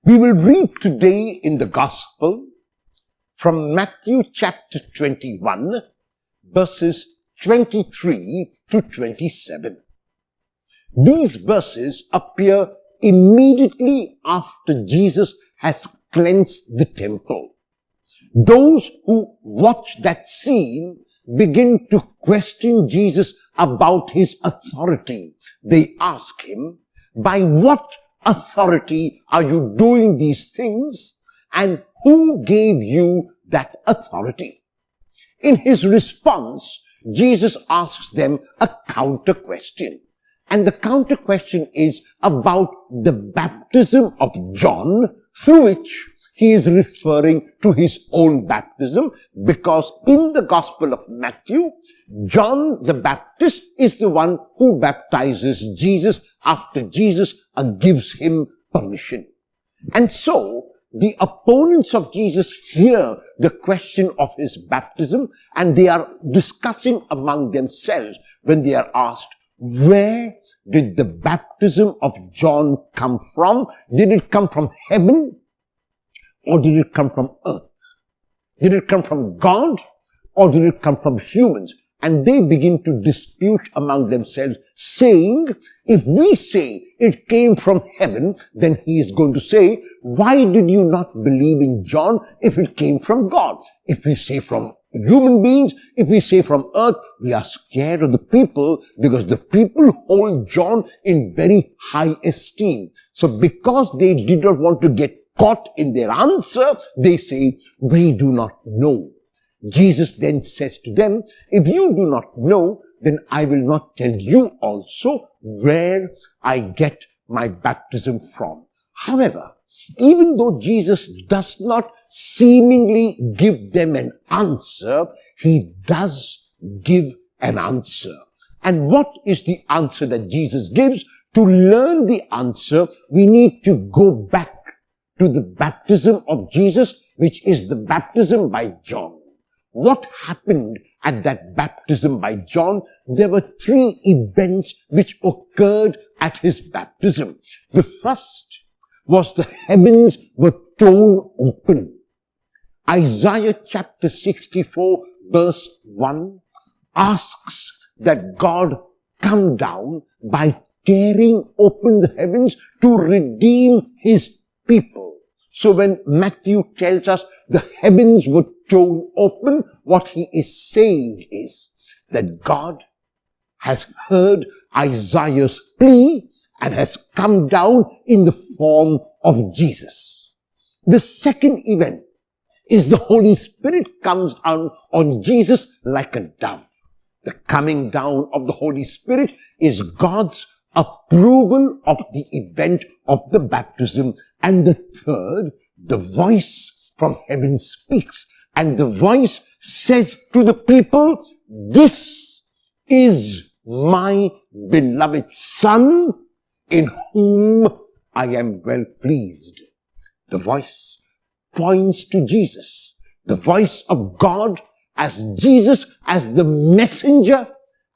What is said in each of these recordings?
We will read today in the Gospel from Matthew chapter 21, verses 23 to 27. These verses appear immediately after Jesus has cleansed the temple. Those who watch that scene begin to question Jesus about his authority. They ask him, "By what authority are you doing these things? And who gave you that authority?" In his response, Jesus asks them a counter question. And the counter question is about the baptism of John, through which he is referring to his own baptism, because in the Gospel of Matthew, John the Baptist is the one who baptizes Jesus after Jesus gives him permission. And so, the opponents of Jesus hear the question of his baptism, and they are discussing among themselves when they are asked, where did the baptism of John come from? Did it come from heaven? Or did it come from earth? Did it come from God? Or did it come from humans? And they begin to dispute among themselves, saying, if we say it came from heaven, then he is going to say, why did you not believe in John if it came from God? If we say from human beings, if we say from earth, we are scared of the people because the people hold John in very high esteem. So because they did not want to get caught in their answer, they say, we do not know. Jesus then says to them, if you do not know, then I will not tell you also where I get my baptism from. However, even though Jesus does not seemingly give them an answer, he does give an answer. And what is the answer that Jesus gives? To learn the answer, we need to go back to the baptism of Jesus, which is the baptism by John. What happened at that baptism by John? There were three events which occurred at his baptism. The first was the heavens were torn open. Isaiah chapter 64 verse 1 asks that God come down by tearing open the heavens to redeem his people. So when Matthew tells us the heavens were torn open, what he is saying is that God has heard Isaiah's plea and has come down in the form of Jesus. The second event is the Holy Spirit comes down on Jesus like a dove. The coming down of the Holy Spirit is God's approval of the event of the baptism. And the third, the voice from heaven speaks, and the voice says to the people, this is my beloved Son, in whom I am well pleased. The voice points to Jesus, the voice of God, as Jesus, as the messenger,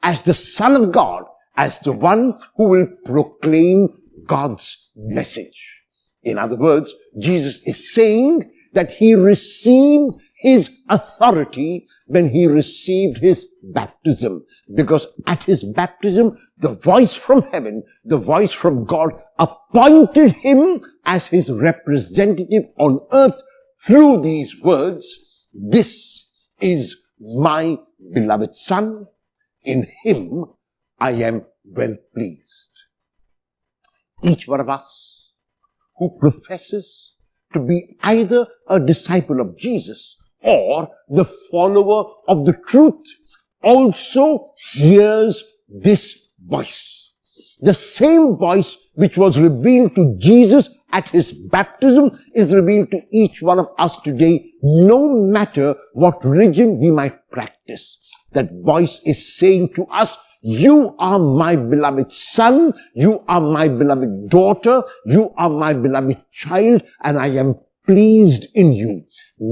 as the Son of God, as the one who will proclaim God's message. In other words, Jesus is saying that he received his authority when he received his baptism. Because at his baptism, the voice from heaven, the voice from God, appointed him as his representative on earth through these words, this is my beloved Son, in him I am well pleased. Each one of us who professes to be either a disciple of Jesus or the follower of the truth also hears this voice. The same voice which was revealed to Jesus at his baptism is revealed to each one of us today, no matter what religion we might practice. That voice is saying to us, you are my beloved son, you are my beloved daughter, you are my beloved child, and I am pleased in you.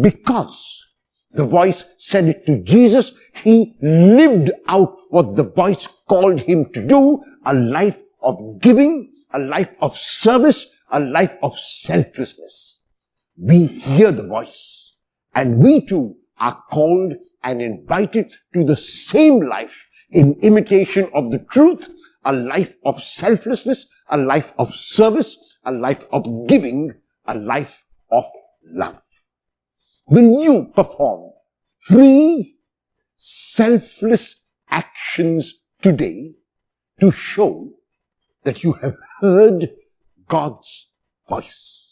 Because the voice said it to Jesus, he lived out what the voice called him to do, a life of giving, a life of service, a life of selflessness. We hear the voice, and we too are called and invited to the same life in imitation of the truth, a life of selflessness, a life of service, a life of giving, a life of love. Will you perform 3 selfless actions today to show that you have heard God's voice?